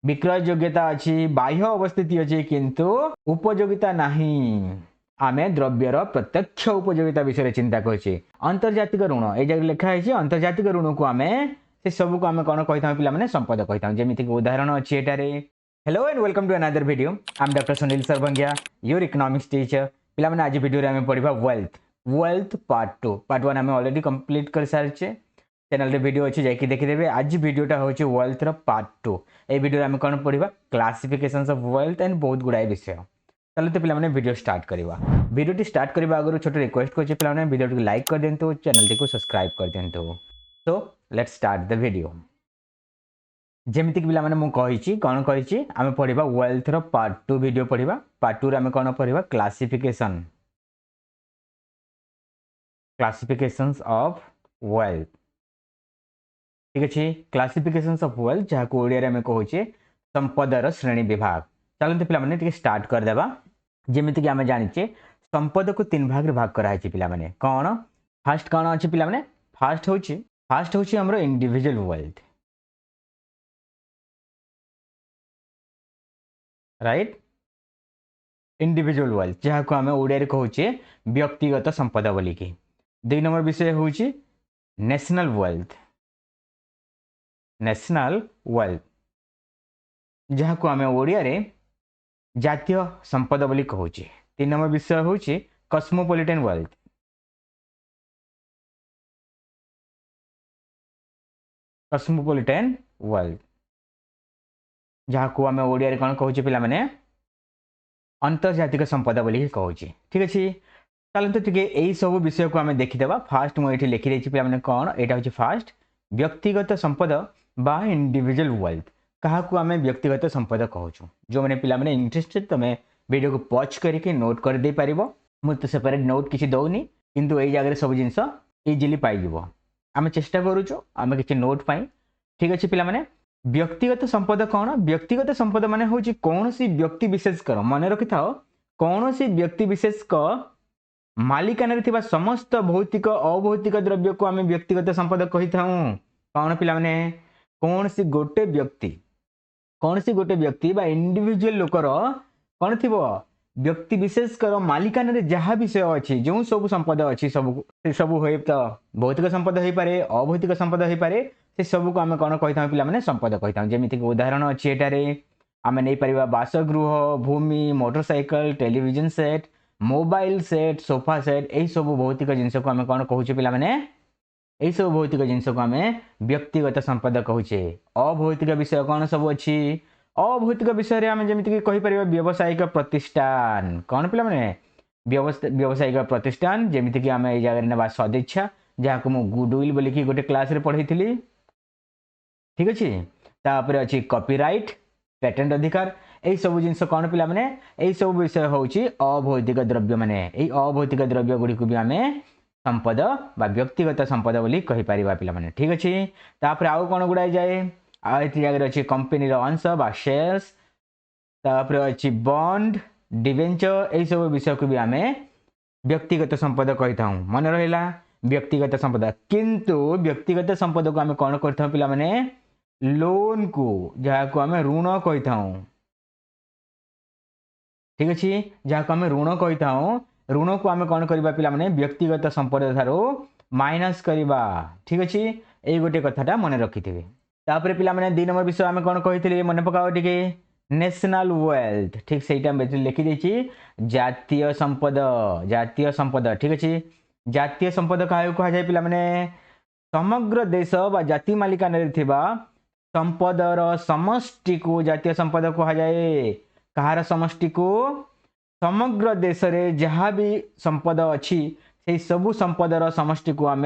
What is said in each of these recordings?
विक्रय योग्यता अच्छी बाह्य अवस्थिति अच्छी किंतु उपयोगिता नहीं। आमे द्रव्यर प्रत्यक्ष उपयोगिता विषय चिंता करें। अंतर्जातिक ऋण ये जगह लिखा है अंतर्जातिक ऋण को आम से सब को आम कौन कही पे संपद कही जमीक उदाहरण अच्छी एटारे। Hello and welcome to another video. I am doctor Sunil Sarbhangiya your economics teacher. पे आज वीडियो आम पढ़ा वेल्थ पार्ट 2 पार्ट 1 आम ऑलरेडी कंप्लीट कर सारी चैनल रे वीडियो अच्छी जाकि देखिदेवे। आज वीडियोटा हूँ वेल्थ पार्ट 2। ये वीडियो आम कौन पढ़ा क्लासिफिकेशंस ऑफ वेल्थ एंड बहुत गुड़ाए विषय। चलो तो पे वीडियो स्टार्ट करवा। वीडियो स्टार्ट करने आगे छोटे रिक्वेस्ट कर पे वीडियो लाइक कर दिंतु चैनल को सब्सक्राइब कर दिंतु। So let's start the video. जमीक पे कौन कही आम पढ़ा वेल्थ पार्ट 2 वीडियो पढ़ा। पार्ट 2 आम कौन पढ़ा क्लासिफिकेशंस ऑफ वेल्थ। ठीक अच्छे क्लासिफिकेशंस ऑफ वेल्थ जहाँ को ओडिया में कहे संपदर श्रेणी विभाग। चलते पे स्टार्ट करदेवा। जमीक आम जाचे संपद को 3 भाग में भाग कराई पे कौन फास्ट कौन अच्छे पे फास्ट हूँ आमर individual wealth right. Individual wealth जहाँ को आम ओडिया कहे व्यक्तिगत संपद बोलिकी। 2 नंबर विषय हूँ नेशनल वेल्थ जहाँ को आम ओडिया जातीय संपद बोली कहूँ। 3 नंबर विषय हूँ कस्मोपोलिटन वेल्थ जहाँ को आम ओडिया कौन कहूँ पे अंतर्जातिक संपद बोली कहूँ। ठीक अच्छे चलते टे यही सब विषय को आम देखीदेवा। फास्ट मुझे लिखी पे कौन यहाँ हूँ फास्ट व्यक्तिगत संपद बा इंडिविजुअल वेल्थ क्या आम व्यक्तिगत संपद कहूँ। जो मैंने पे इंटरेस्टेड तुम्हें वीडियो को पॉज करके नोट कर दे पार। मुझे तो सेपरेट नोट किसी दौनी किंतु यही जगह सब जिनस इजिली पाइब। आम चेष्टा करूँ आम किसी नोट पाई। ठीक अच्छे पे व्यक्तिगत संपद कौन व्यक्तिगत संपद मान हूँ कौन सी व्यक्ति विशेष मन रखि था कौन सी व्यक्ति विशेष मालिकाना रे समस्त भौतिक अभौतिक द्रव्य को आम व्यक्तिगत संपद कही था। कौन पे कौन सी गोटे व्यक्ति बा इंडिविजुअल लोकर कौन थी व्यक्ति विशेष मालिकाना रे जहाँ विषय अच्छी जो सब संपद अच्छी सब हुए तो भौतिक संपद हो पारे अभौतिक संपद हो पारे से सब को आम कौन कही था पे संपद कही था। जमीक उदाहरण अच्छी एटारे आम नहीं पार बासगृह भूमि motorcycle television set mobile set sofa set यही सब भौतिक जिनस को आम कौन कहूँ पे यही सब भौतिक जिनस को आम व्यक्तिगत संपद कहूचे। अभौतिक विषय कौन सब अच्छी अभौतिक विषय आम जमीक कहीपर व्यावसायिक प्रतिष्ठान कौन पे व्यावसायिक प्रतिष्ठान जमीक आम ये जगह ना सदिच्छा जहाँ को मुझे गुडविल बोलिकी गोटे क्लास रे पढ़ी थी। ठीक अच्छे तापर अच्छी कॉपीराइट पेटेंट अधिकार यही सब जिनस कौन पे यही सब विषय हूँ अभौतिक द्रव्य माने यही अभौतिक द्रव्य गुड़ी को भी आम संपद बा व्यक्तिगत संपद बोली कही पारिबा पे। ठीक अच्छे तापर आउ कौन गुड़ाई जाए आ जगह अच्छी कंपनी अंश बा शेयर्स तापर अच्छी बॉन्ड डिवेंचर यही सब विषय को भी आम व्यक्तिगत संपद कही था। मन रहा व्यक्तिगत संपद किंतु व्यक्तिगत संपद को आम कौन कर पे लोन को जहाँ को आम ऋण कही था। ठीक अच्छे जहाँ को आम ऋण कही था ऋण को आम कौन करवा पे व्यक्तिगत संपद ठारू माइनस करवा। ठीक अच्छे यही गोटे कथाटा मन रखिथे। तापर पे 2 नंबर विषय आम कौन कही मन पकाओ टे नेशनल वेल्थ। ठीक से लिखी देछि जातीय संपद। ठीक अच्छे जातीय संपद क्या कह जाए पे समग्र देश बा जाति मालिकाना रे थिबा संपदर समष्टि को जातीय संपद कह जाए। कहार समष्टि को समग्र देश रे जहाँ भी संपद अच्छी से सबु संपदर समष्टि को आम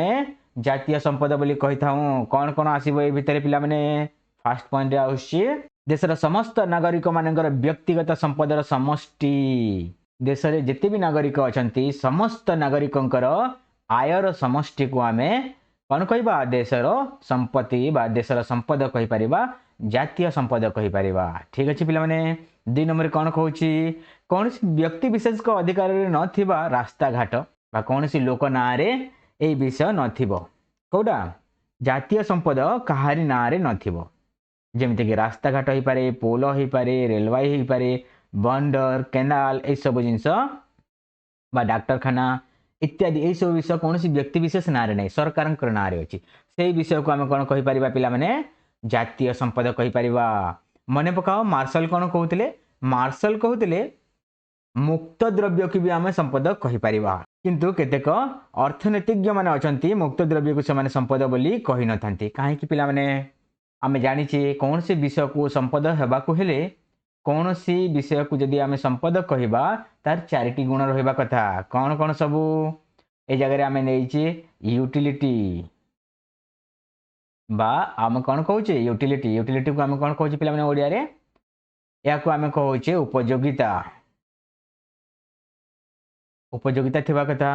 जातीय संपद बोली कही था। कौन कौन आसो ये भितर पे फास्ट पॉइंट आसुची देशर समस्त नागरिक मानकर व्यक्तिगत संपदर समष्टि देश रे जिते भी नागरिक अच्छा समस्त नागरिकंकर आयर समष्टि को आम कौन कहवा देशर संपत्ति बा देशर संपद कही पारिबा जातीय संपद कही पारिबा। ठीक अच्छे पे 2 नंबर कौन कहूँ कौन व्यक्ति विशेष को अधिकार नथिबा रास्ता घाट बा कौन सी लोक ना रे ए विषय नथिबो कौटा जातीय संपद कहारी ना रे नथिबो जमीक रास्ता घाट हो पारे, पोल हो पारे, रेलवे हो पारे, बंदर केनाल ये सब जिनस बा डाक्तरखाना इत्यादि यही सब विषय कौन व्यक्ति विशेष ना ना सरकार ना अच्छी से विषय को आम कौन कहीपर पिला माने जातीय संपद कहीपर। मन पकाओ मार्शल कौन कहते, मार्शल कहते मुक्त द्रव्य की भी आम संपद कहीपर, किंतु केतेक अर्थनीतिज्ञ मान अच्छा मुक्त द्रव्य को से संपद बोली कही न था। कहीं पिला माने आम जाचे कौन से विषय को संपद होगाकू हेले कौन सी विषय को जदि आम संपद कहवा तार चारिटी गुण रहा कथा कौन कौन सबू ए जगह आम नहीं यूटिलिटी बा आम कौन कहे यूटिलिटी, यूटिलिटी को आम कौन कहे पे ओडिया रे या को आम कहे उपयोगिता, उपयोगिता थिबा कथा।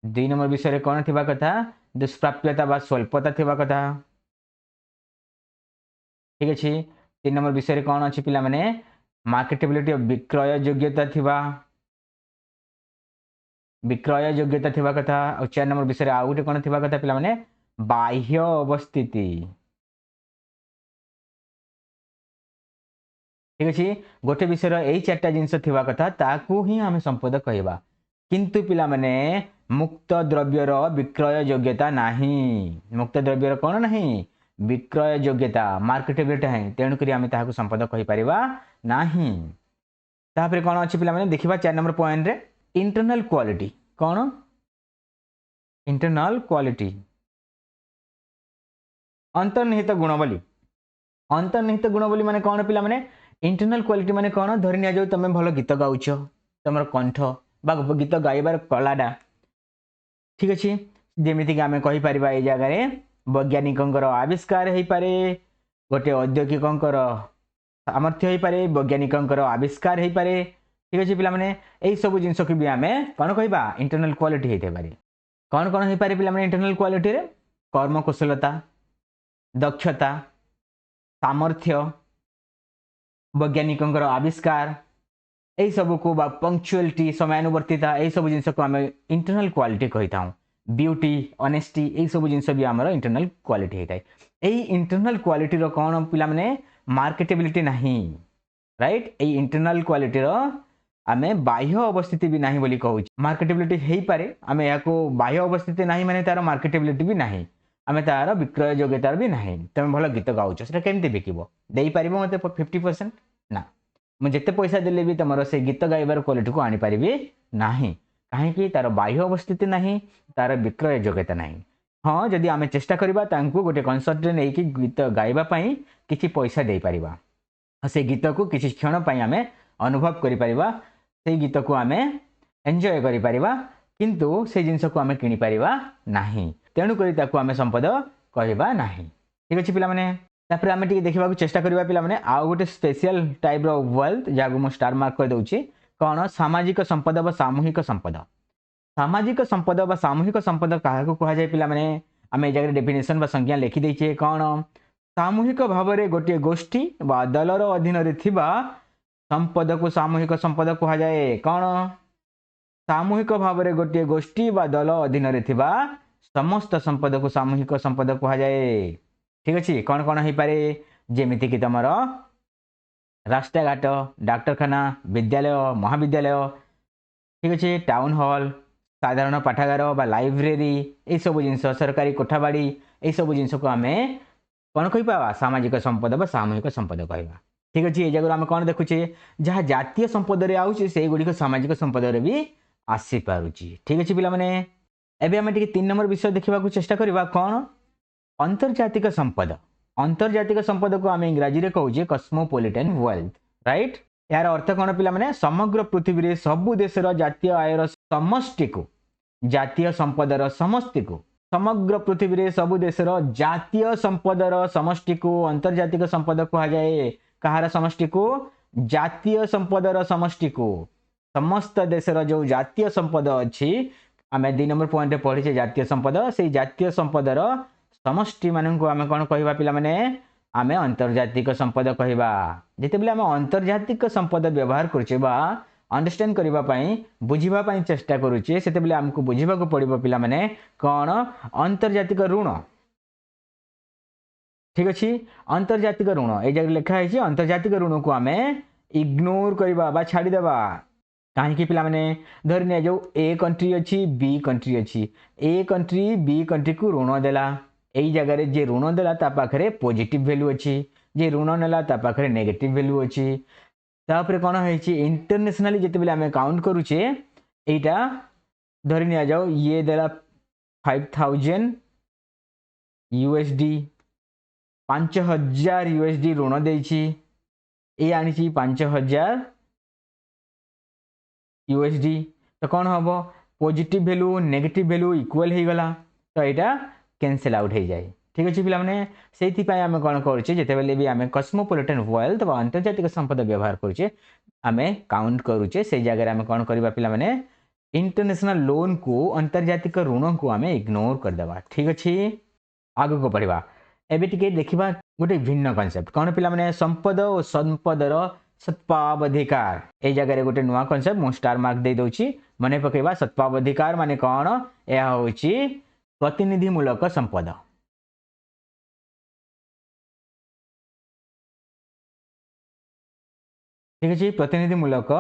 2 नंबर विषय कौन थिबा कथा दुष्प्राप्यता बा स्वल्पता थिबा कथा। ठीक अच्छे 3 नंबर विषय कौन अच्छी पिला माने मार्केटेबिलिटी विक्रय योग्यता थिबा, विक्रय योग्यता थिबा कथा। और 4 नंबर विषय आउ गोटे कौन थिबा कथा पिला माने बाह्य अवस्थिति। ठीक अच्छे गोटे विषय यही 4टा जिनस थिबा कथा ताकू ही आम संपद कहवा, किंतु पिला माने मुक्त द्रव्यर विक्रय योग्यता नाही, मुक्त द्रव्यर कौन नहीं विक्रय योग्यता मार्केटेबिलिटी है तेणुक आम ताकू संपद कहीपर नाही। तापर कौन अच्छी पिला माने देखिबा 4 नंबर पॉइंट रे इंटरनल क्वालिटी कौन इंटरनल क्वालिटी अंतर्निहित गुण बोली, अंतर्निहित गुण बोली माने कौन पिला माने इंटरनल क्वालिटी माने कौन धरि निया जाऊ तुम भल गीत गाउछ तुम कंठ बा गीत गाइबार कलाटा। ठीक अच्छे जमीक आम कहीपर ये जगह वैज्ञानिक आविष्कार हो पारे, गोटे औद्योगिक सामर्थ्य हो पारे, वैज्ञानिक आविष्कार हो पारे। ठीक अच्छे पिला माने यही सब जिनस को भी आम कौन कहवा इंटरनल क्वालिटी होते पारे। कौन कौन हो पारे पिला माने इंटरनल क्वालिटी रे कर्मकुशलता, दक्षता, सामर्थ्य, वैज्ञानिक आविष्कार यही सब को पंक्चुअलिटी समयानुवर्तिता यही सब जिनस को आम इंटरनल क्वालिटी कही था। ब्यूटी ऑनेस्टी यही सब जिनस भी आमर इंटरनल क्वालिटी होता है। यही इंटरनल क्वालिटी रो कौन पिला माने मार्केटेबिलिटी नहीं, राइट। यही इंटरनल क्वालिटी रो आमे बाह्य अवस्थिति भी नहीं बोली कहूँ। मार्केटेबिलिटी हो पारे आम या बाह्य अवस्थिति नहीं माने तार मार्केटेबिलिटी भी नहीं, आम तार विक्रय योग्यता भी नहीं। तुम भल गीत गाउछ से केमती बिकब दे पार मत 50% ना, मुझे पैसा देले भी तुम से गीत गाइबार क्वालिटी को आनीपारि ना, कहीं तार बाह्य अवस्थिति नहीं, तार विक्रय योग्यता नहीं। हाँ जदि आम चेष्टा करवा गोटे कनसर्ट नहीं कि गीत गाइबापी किसी पैसा दे पारिबा, से गीत को किसी क्षण आम अनुभव करिपरिबा, से गीत को आम एंजॉय करिपरिबा, किंतु से जिनस को आम किनी परिबा नाही, तेणु करी ताकू आम संपद कहवा नाही। ठीक अच्छे पिला माने तापर आम देखा चेष्टा करवा पिला माने आउ गोटे स्पेशल टाइप रो वेल्थ जहाँ मुझे स्टार मार्क कर दूची कौन सामाजिक संपद व सामूहिक संपद। सामाजिक संपद व सामूहिक संपद क्या कह जाए पिला माने आम ए जगह डेफिनेशन व संज्ञा लिखी देछे कौन सामूहिक भाव में गोटे गोष्ठी व दलर अधीन रे थिबा संपद को सामूहिक संपद कह जाए। कौन सामूहिक भाव में गोटे गोष्ठी व दल अधीन रे थिबा समस्त संपद को सामूहिक संपद कह जाए। ठीक अच्छे कौन कौन हो पारे जेमिति कि तुम रास्ता घाट, डाक्तरखाना, विद्यालय, महाविद्यालय। ठीक अच्छे टाउन हॉल, साधारण पाठागार बा लाइब्रेरी ये सब जिनस सरकारी कोठाबाड़ी ये सब जिनस को आम कौन कह सामाजिक संपद बा सामूहिक संपद कहवा। ठीक अच्छे ये जगह आम कौन देखुचे जहाँ जातीय संपद आउे से गुड़िक सामाजिक संपद भी आसी पारुची। ठीक अच्छे पिला माने एबे आम 3 नंबर विषय देखा चेष्टा करवा कौन अंतर्जातिक संपद। अंतर्जातिक संपद को आम इंग्राजी रे कहूचे कस्मोपोलिटन वेल्थ, राइट। यार अर्थ कौन पिला माने समग्र पृथ्वी रे सबु देशर जातीय आयर समष्टि को, जातीय संपदर समष्टि को, समग्र पृथ्वी रे सबु देशर जातीय संपदर समष्टि को अंतर्जातिक संपद कह जाए। कहार समष्टि को जातीय संपदर समष्टि को, समस्त देशर जो जातीय संपद अच्छी आम 2 नंबर पॉइंट पढ़ीचे जातीय संपद से जातीय संपदर समष्टि मानक आम कौन कहवा पिला माने आमे अंतर्जातिक संपद कहवा। जितेबले आम अंतर्जातिक संपद व्यवहार करुचे बा अंडरस्टैंड करबा पई बुझिबा पई चेष्टा करुचे सेतेबले आमको बुझिबा को पड़िबो पिला माने कौन अंतर्जातिक ऋण। ठीक अच्छे अंतर्जातिक ऋण ये जगह लिखाई अंतर्जातिक ऋण को आम इग्नोर करवा छाड़देवा कहीं पिला माने धरी नि जो ए कंट्री अच्छी बी कंट्री अच्छी ए कंट्री बी कंट्री को ऋण देला यही जगह जे ऋण देला ता पाखरे पॉजिटिव वैल्यू अच्छी जे ऋण नेला ता पाखरे नेगेटिव वैल्यू अच्छी तापर कौन है इंटरनेशनली जिते आम काउंट करुचे एटा धरी नि जाओ ये देला 5000 USD 5000 USD ऋण देछि ए आनी 5000 USD तो कौन हम positive value negative value equal हो गला तो यहाँ कैंसल आउट हो जाए ठीक अच्छे पे आम कौन करुचे जिते भी आम कस्मोपोलिटन वेल्थ व अंतर्जातिक संपद व्यवहार करुचे आम काउंट करुचे से जगह आम कौन करवा पे इंटरनेशनल लोन को अंतर्जातिक ऋण को आम इग्नोर करदेवा ठीक अच्छे आग को पढ़ा एबे टिके देखिबा गोटे भिन्न कॉन्सेप्ट कौन पे संपद और संपदर सत्पावधिकार ए जगह गोटे नुआ कॉन्सेप्ट मु स्टार मार्क दे दउची मने पकेबा सत्पावधिकार माने कौन यह होची प्रतिनिधिमूलक संपद ठीक अच्छे प्रतिनिधिमूलक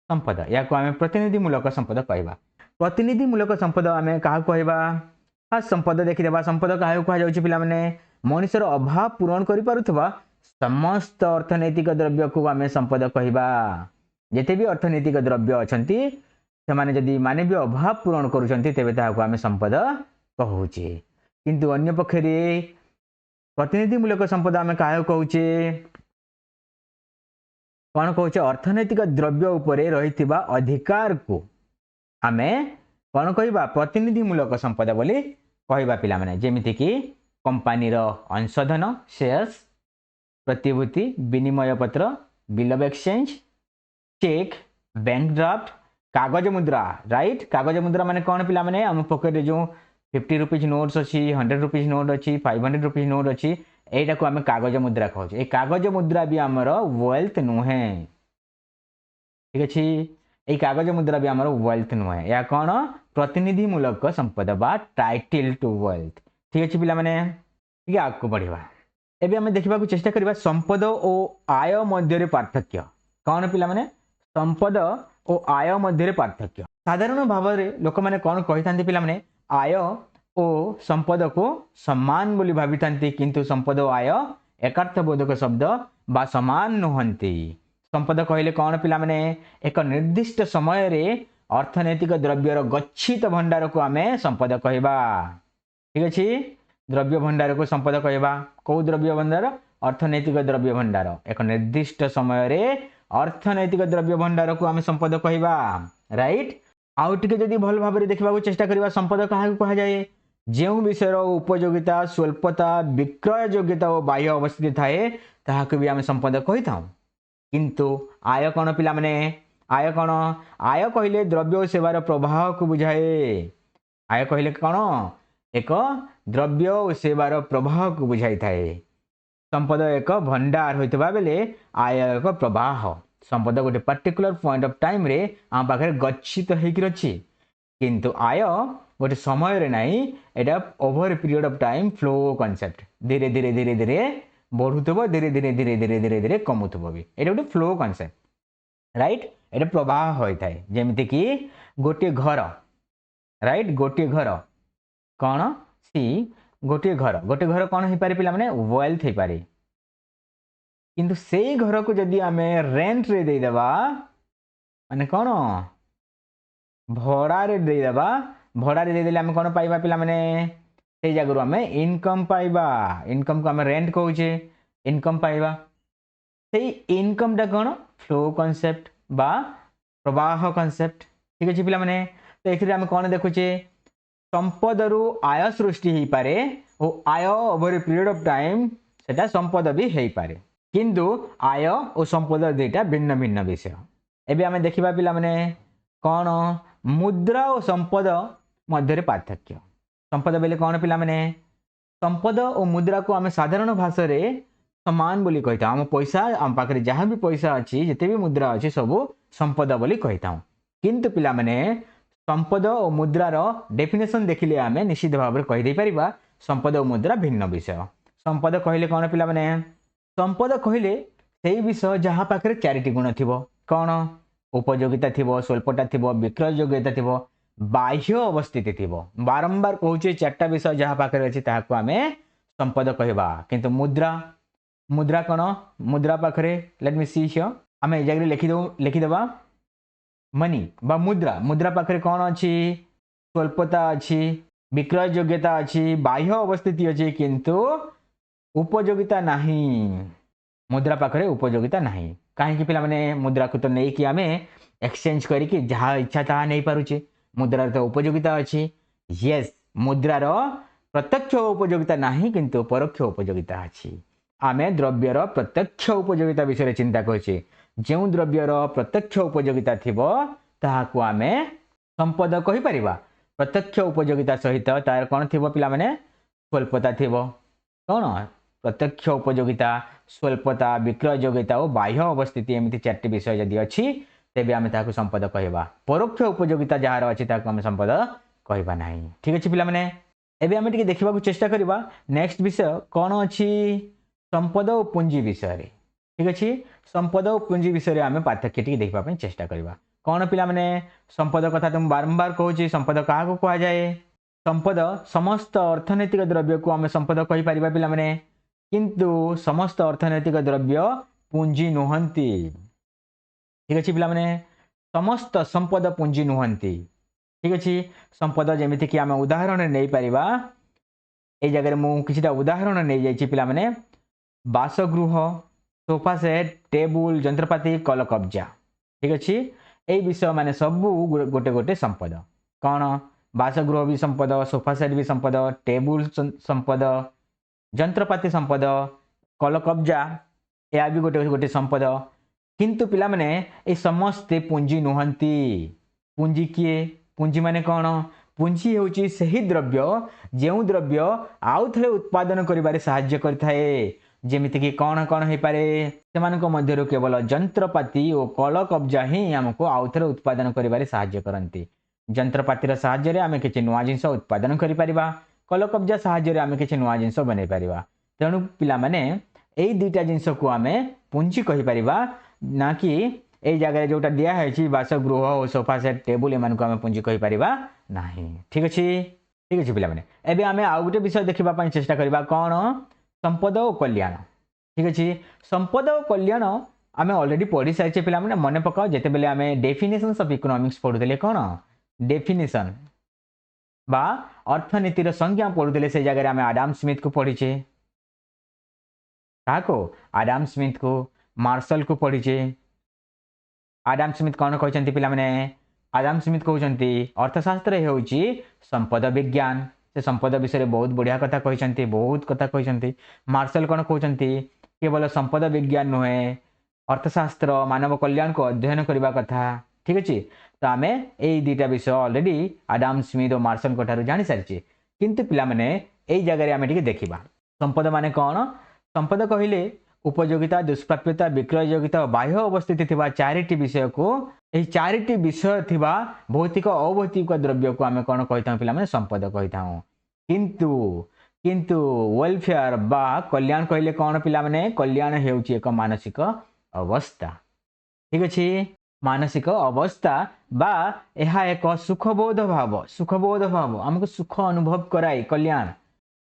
संपद या आम प्रतिनिधिमूलक संपद कहवा प्रतिनिधिमूलक संपद आम क्या कहवा फास्ट संपद देखीदेवा संपद क्या कहुच्छे पे मनुष्यर अभाव पूरण कर समस्त अर्थनैतिक द्रव्य को आम संपद कहवा जिते भी अर्थनैतिक द्रव्य अच्छा से माने जदि मानवीय अभाव पूरण करें संपद कहूचे किंतु अन्य पक्षे प्रतिनिधिमूलक संपद आम क्या कहूचे कौन कहूचे अर्थनैतिक द्रव्य उपरे रही अधिकार को आम कौन कहवा प्रतिनिधिमूलक संपद बोली कहवा पिला माने जेमिति कि कंपनी अंशधन शेयर्स प्रतिभूति विनिमय पत्र bill of exchange cheque bank draft कागज मुद्रा राइट कागज मुद्रा माने कौन पिला माने आम पकेट जो 50 रुपीज नोट्स अच्छी 100 रुपीज नोट अच्छी 500 रुपीज नोट अच्छी यटा को आम कागज मुद्रा कहूँ कागज मुद्रा भी आमर वेल्थ नुहे ठीक अच्छे ये कागज मुद्रा भी आमर वेल्थ नुहे या कौन प्रतिनिधिमूलक संपद बा टाइटल टू वेल्थ ठीक अच्छे पे आगे बढ़ा एबे आम देखा चेष्टा करवा संपद और आय मध्य पार्थक्य कौन पे संपद और आय मध्य पार्थक्य साधारण भाव में लोक मैंने कौन कही था पे आय और संपद को समान बोली भावी था किंतु संपद और आय एकार्थबोधक शब्द बा समान नुहंती संपद कहले कौन पे एक निर्दिष्ट समय रे अर्थनैतिक द्रव्यर गच्छित भंडार को आम संपद कहवा ठीक अच्छे द्रव्य भंडार को संपद कहवा कौ द्रव्य भंडार अर्थनैतिक द्रव्य भंडार एक निर्दिष्ट समय रे अर्थनैतिक द्रव्य भंडार को आम संपद कहवा राइट आउ टिके जदि भल भाव में देखा चेष्टा करवा संपद क्या कह जाए जो विषय उपयोगिता स्वल्पता विक्रय योग्यता और बाह्य अवस्थिति थाए ताहाको भी आम संपद कही था किंतु आय कौन पिला माने आय कौन आय कहले द्रव्य और सेवार प्रवाह को बुझाए आय कहले कौन एक द्रव्य और सेवार प्रवाह को बुझाई थाए संपद एक भंडार होता बेले आय एक प्रवाह संपद गोटे पर्टिकुलर पॉइंट ऑफ टाइम रे आम पाखे गच्छित होती किंतु आय गोटे समय रे नहीं एटा over period of time flow concept धीरे धीरे धीरे धीरे बढ़ुथबो धीरे धीरे धीरे धीरे धीरे धीरे कमुथबो भी एटा गोटे फ्लो कॉन्सेप्ट राइट एटा प्रवाह होता है जेमिति कि गोटे घर राइट गोटे घर कौन सी गोटे घर कौन हो पारे पिला माने वेल्थ हो पारे किंतु से घर को जदि आम रेंट रे दे देबा माने कौन भड़ा रे दे देबा भड़ा रे दे देले आम कौन पाइबा पिला माने से जगह आम इनकम पाइबा इनकम को आम रेंट कहूचे इनकम पाइबा से इनकम टा कौन फ्लो कॉन्सेप्ट बा प्रवाह कॉन्सेप्ट ठीक अच्छे पिला माने तो एथिरे आम कौन देखुचे संपद रु आय सृष्टि हो पारे और आय ओवर पीरियड ऑफ टाइम सेटा संपद भी हो पारे किंतु आय और संपद दुईटा भिन्न भिन्न विषय एबे आम देखा पिला माने कौन मुद्रा और संपद मध्य पार्थक्य संपद बेले कौन पिला माने संपद और मुद्रा को आम साधारण भाषा रे समान बोली कही था आम पैसा आम पाखे जहाँ भी पैसा अच्छी जिते भी मुद्रा अच्छी सब संपद बोली कही था किंतु पिला माने संपद और मुद्रार डेफिनेशन देखिले आम निश्चित भाव में कहीदे पारिबा संपद और मुद्रा भिन्न विषय। संपद कहले कौन पिला माने संपद कहले सेही विषय जहाँ पाखरे चारिटी गुण थिबो कौन उपयोगिता थिबो स्वल्पता थिबो विक्रय योग्यता थिबो बाह्य अवस्थिति थिबो। बारंबार कहूचे चारटा विषय जहाँ पाखरे अछि ताहाको आमे संपद कहबा। किंतु मुद्रा मुद्रा कौन मुद्रा पाखरे लेट मी सी हियर आमे एजागरे लिखि देबा मनी बा मुद्रा मुद्रा पाखरे कौन अछि स्वल्पता अछि विक्रय योग्यता अच्छी बाह्य अवस्थिति अच्छी किंतु उपयोगिता नहीं मुद्रा पाखरे उपयोगिता नहीं कहीं पिला माने मुद्रा को तो नहीं कि आमे एक्सचेंज करके जहाँ इच्छा ताहा नहीं पारुचे मुद्रार तो उपयोगिता अच्छी यस मुद्रार प्रत्यक्ष उपयोगिता नहीं किंतु परोक्ष उपयोगिता अच्छी आमे द्रव्यर प्रत्यक्ष उपयोगिता विषय चिंता करछे जो द्रव्यर प्रत्यक्ष उपयोगिता थिबो ताहाको आमे संपद कहि परिबा। प्रत्यक्ष उपयोगिता सहित तार कौन थी पिला माने स्वल्पता थी कौन प्रत्यक्ष उपयोगिता स्वल्पता विक्रय योग्यता और बाह्य अवस्थिति एमती चारटी विषय जदि अच्छी तेबे आमे ताको संपद कहबा। परोक्ष उपयोगिता जहार अच्छी ताको आमे संपद कहबा नाही। ठीक अछि पिला माने एबे आमे टिके देखिबा चेष्टा करबा नेक्स्ट विषय कौन अच्छी संपद और पुंजी विषय रे। ठीक अछि संपद और पुंजी विषय रे आमे पार्थक्य टिके देखबा पय चेष्टा करबा। कौन पिला माने संपद कथा तुम बारंबार कहूँ संपद क्या कह जाए संपद समस्त अर्थनैतिक द्रव्य को आम संपद कहि परिबा पिला माने किंतु समस्त अर्थनैतिक द्रव्य पुंजी नुहंती। ठीक अछि पिला माने समस्त संपद पुंजी नुहंती। ठीक अछि संपद जेमिति कि आम उदाहरण नहीं परिबा ए जगह मु किछिटा उदाहरण नहीं जाइछि पिला माने बासगृह सोफा सेट टेबुल यंत्रपाति कल कब्जा। ठीक अछि ए विषय माने सबू गोटे गोटे संपद कौन बासगृह भी संपद सोफा सेट भी संपद टेबुल संपद यंत्रपाति संपद कल कब्जा या भी गोटे गोटे संपद किंतु पिला माने ए समस्ते पुंजी नुहंती। पुंजी किए पुंजी माने कौन पुंजी होची सही द्रव्य जो द्रव्य आउ थे उत्पादन करिबारे सहाय्य करथाए जेमिति कि कौन कौन हो पारे से मध्य केवल यंत्रपाति और कल कब्जा ही आमको आउ थे उत्पादन करिबारे सहाय्य करती। यंत्रपातिर साहाय्य आमे किछि नुआ जिंस उत्पादन करि परिबा कल कब्जा साहाय्य आमे किछि नुआ जिंस बनै परिबा। तेणु पिला माने एई दुईटा जिंस को आमे पुंजी कहि परिबा ना कि एई जगह जोटा दिया है बासगृह और सोफा सेट टेबुल एमान को आमे पुंजी कहि परिबा नाही। ठीक अछि पिला माने एबे आमे आउ गोटे विषय देखिबा पय चेष्टा करिबा कौन संपद और कल्याण। ठीक अच्छे संपद और कल्याण आम अलरेडी पढ़ी सारी पिला माने मन पकाओ जिते बेले आम डेफिनेशंस ऑफ इकोनॉमिक्स पढ़ुले कौन डेफिनेशन बा अर्थनीतिर संज्ञा पढ़ुले से जगह आम आडाम स्मिथ को पढ़ीचे को आडाम स्मिथ को मार्शल को पढ़ीचे। आडाम स्मिथ कौन कहते पिला माने आडाम स्मिथ कहते अर्थशास्त्र होउची संपद विज्ञान से संपद विषय बहुत बढ़िया कथा कहते बहुत कथा कहते। मार्शल कौन कहते केवल संपद विज्ञान नुहे अर्थशास्त्र मानव कल्याण को अध्ययन करने कथा। ठीक अच्छे तो आम यही दुईटा विषय ऑलरेडी आडाम स्मिथ और मार्शल को जानी सारी किंतु पिला माने यही जगह आम टिके देखिबा संपद माने कौन संपद कहले उपयोगिता दुष्प्राप्यता विक्रय योग्यता और बाह्य अवस्थिति थिबा चारिटी विषय को यही चारिटी विषय थिबा भौतिक अभौतिक द्रव्य को आम कौन कही पिला माने संपद कही किंतु किंतु वेलफेयर बा कल्याण कहले कौन पिला माने कल्याण हेउची एक मानसिक अवस्था। ठीक अच्छे मानसिक अवस्था बा यह एक सुखबोध भाव आमको सुख अनुभव कराए। कल्याण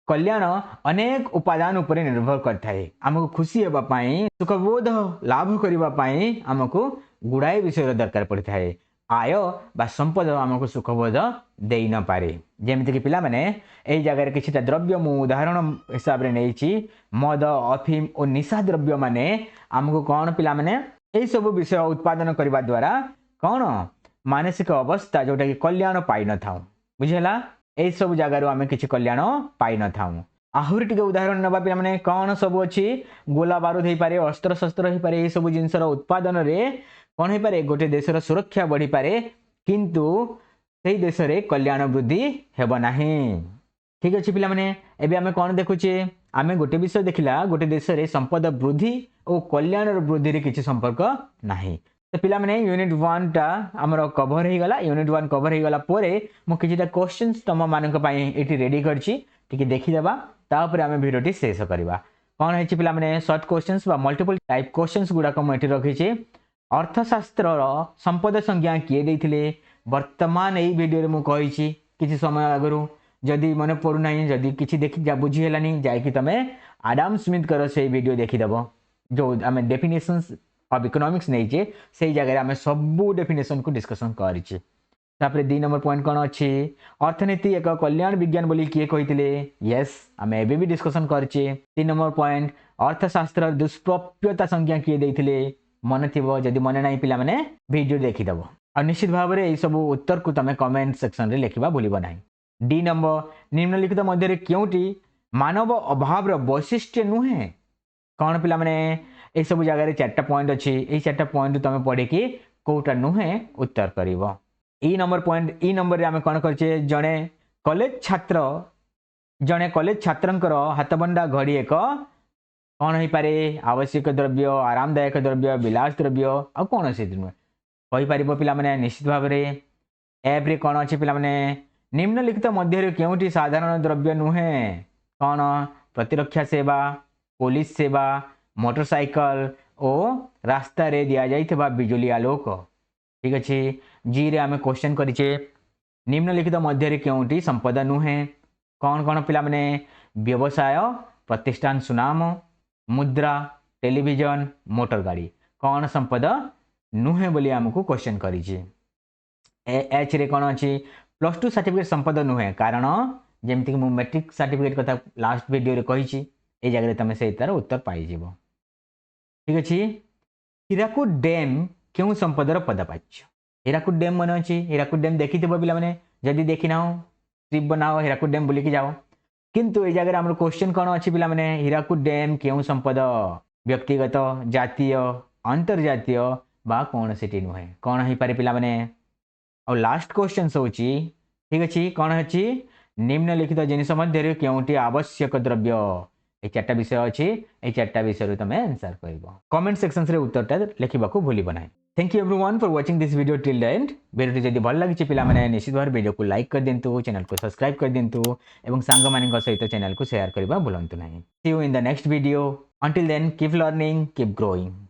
कल्याण अनेक उपादान उपर निर्भर करता है आमको खुशी होगापाई सुखबोध लाभ करने आमको गुड़ाए विषय दरकार पड़ता है। आय बा संपद आमको सुखबोध दे न पारे जेमिति कि पिला माने एई जगह किछिटा द्रव्य मु उदाहरण हिसाब रे नेइछि मद अफिम और निशा द्रव्य माने आमको कौन पिला माने एई सब विषय उत्पादन करबा द्वारा कौन मानसिक अवस्था जोटा कि कल्याण पाई न थाउ बुझेला एई सब जगह आमे किछि कल्याण पाई न थाउ। आहुरी टिके उदाहरण नबा पिला माने कौन सब अछि गोला बारूद हो पारे अस्त्र शस्त्र हो पारे एई सब जिनसर उत्पादन रे कौन हो पारे गोटे देशर सुरक्षा बढ़ी पारे किंतु से देश रे कल्याण वृद्धि हेब नाही। ठीक अच्छे पिला माने एबे आमे कौन देखुचे आमे गोटे विषय देखिला गोटे देश रे संपद वृद्धि और कल्याण वृद्धि रे किछि संपर्क नाही। तो पिला माने यूनिट 1 टा हमर कवर हो गला यूनिट 1 कवर हो गला पोरे मु किछिटा क्वेश्चंस तम मानक पई एटी रेडी करछि टिके देखिदेबा तापर आम भिडियोटी शेष करवा कौन है पिला माने शॉर्ट क्वेश्चंस बा मल्टीपल टाइप क्वेश्चंस गुड़ाक मुझे रखी अर्थशास्त्र संपद संज्ञा किए देथिले वर्तमान यही वीडियो मु कही किसी समय आगु जदि मन पड़ूना जदि किसी देखी बुझीगलानी जाकि तुम आडम स्मिथ कर से वीडियो देखीदेव जो आम डेफिनेशंस ऑफ इकोनॉमिक्स नहीं से जगह आम सबू डेफिनेशन को डिस्कशन करिचे तापर 2 नंबर पॉइंट कौन अच्छी अर्थनीति एक कल्याण विज्ञान बोली किए कही यस आम एबे भी डिस्कशन करिचे 3 नंबर पॉइंट अर्थशास्त्र दुष्प्राप्यता संज्ञा किए देथिले मन थी जदि मन ना पिला माने वीडियो देखीदेव और निश्चित भाव में यही सब उत्तर को तुम कमेंट सेक्शन रे लिखा भूल ना। डी नंबर निम्नलिखित मध्य क्योंटी मानव अभाव वैशिष्ट्य नुहे कौन पिला माने ये सब जगह 4टा पॉइंट अच्छी ये 4टा पॉइंट तुम पढ़ी कौटा नुहे उत्तर कर। ई नंबर पॉइंट ई नंबर आम कौन करे जड़े कॉलेज छात्रंकर हाथबंडा घड़ी एक कौन हो पारे आवश्यक द्रव्य आरामदायक द्रव्य विलास द्रव्य आ कौन से नुहे कहीपर पिला माने निश्चित भाव में एप रे कौन अच्छे पिला माने निम्नलिखित मध्य क्योंटी साधारण द्रव्य नुहे कौन प्रतिरक्षा सेवा पुलिस सेवा मोटरसाइकल और रास्ता रे दिया जाइथिबा बिजुली आलोक ठीक अच्छे। जी रे आमे क्वेश्चन करिचे निम्नलिखित मध्य क्योंटी संपदा नुहे कौन कौन पिला माने व्यवसाय प्रतिष्ठान सुनाम मुद्रा टेलीविजन मोटर गाड़ी कौन संपदा नुहे बोली आमको क्वेश्चन करिचे। एच रे कौन अच्छी +2 सर्टिफिकेट संपद नुहे कारण जमती कि मैट्रिक सर्टिफिकेट कथा लास्ट वीडियो रे कही ए जगह तुम से तार उत्तर पाइज ठीक अच्छे। हीराकुद डैम क्यों संपदर पदपाच्य हीराकुद डैम मन अच्छी हीराकुद डैम देखी पे पे जदि देखी ना ट्रिप बनाओ हीराकुद डैम बुलिकी जाओ किंतु ये जगह आम क्वेश्चन कौन अच्छी पे हीराकुद डैम क्यों संपद व्यक्तिगत जातीय अंतर्जातीय बा कौन से नुहे कौन हो पारे पिला माने और लास्ट क्वेश्चन होची ठीक अच्छे कौन अच्छी निम्नलिखित जिनिस मध्य क्योंटी आवश्यक द्रव्य ये 4टा विषय अच्छी ये 4टा विषय तुम आंसर कर कमेंट सेक्शन रे उत्तरटा लिखा भूल ना। Thank you everyone for watching this video till the end video जब भल लगी पे निश्चित भाव वीडियो को लाइक कर दिंतु चैनल को सब्सक्राइब कर दिंतु और सांग मान सहित चैनल को शेयर करने भूलु ना। See you in the next video until then keep learning keep growing.